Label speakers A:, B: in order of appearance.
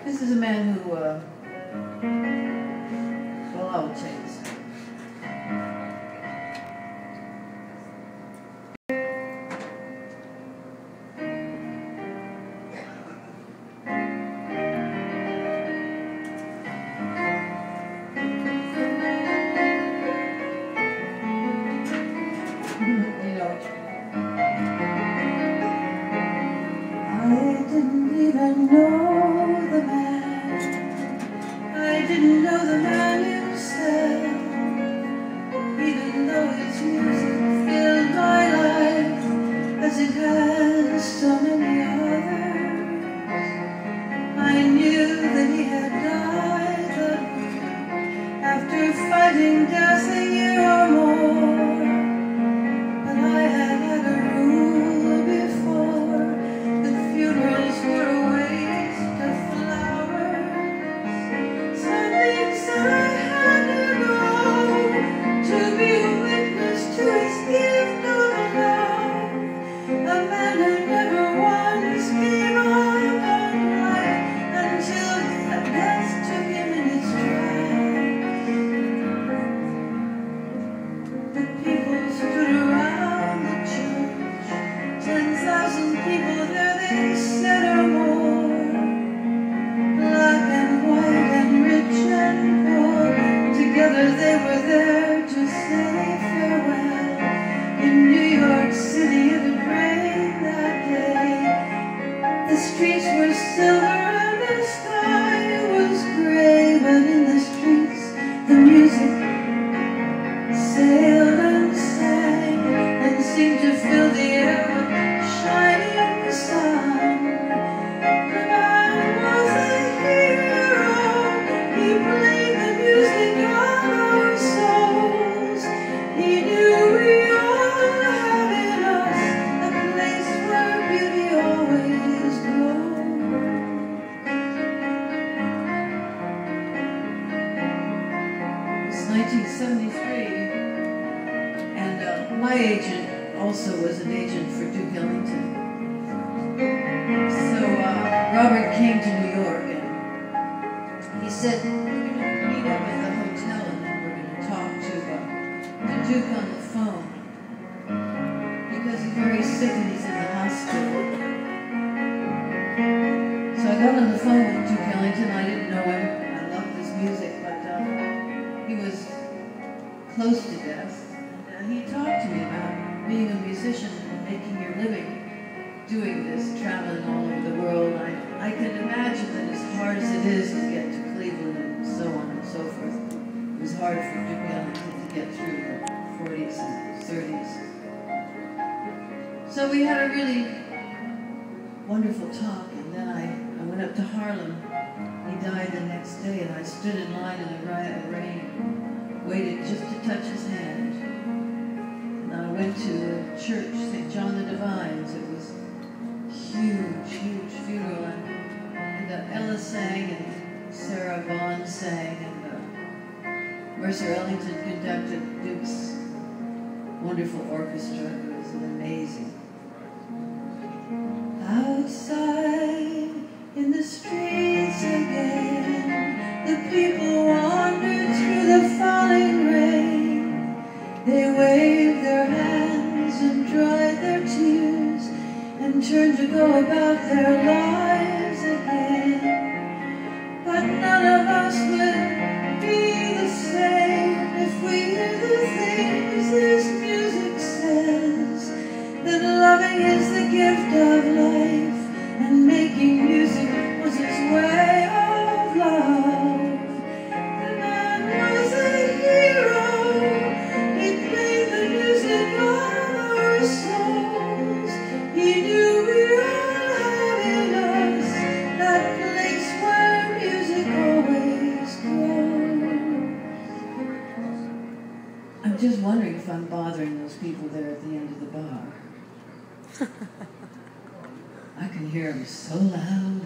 A: This is a man who, well, I'll tell you this. So we had a really wonderful talk, and then I went up to Harlem. He died the next day, and I stood in line in the rain, waited just to touch his hand. And I went to a church, St. John the Divine's. It was a huge, huge funeral, and Ella sang, and Sarah Vaughan sang, and Mercer Ellington conducted Duke's wonderful orchestra. It was amazing. Outside in the streets again, the people wandered through the falling rain. They waved their hands and dried their tears and turned to go about their lives again. But none of us would be the same if we hear the things this music says, that loving is the gift of life, and making music was his way of love. The man was a hero, he played the music of our souls. He knew we all have in us that place where music always grows. I'm just wondering if I'm bothering those people there at the end of the bar. I can hear them so loud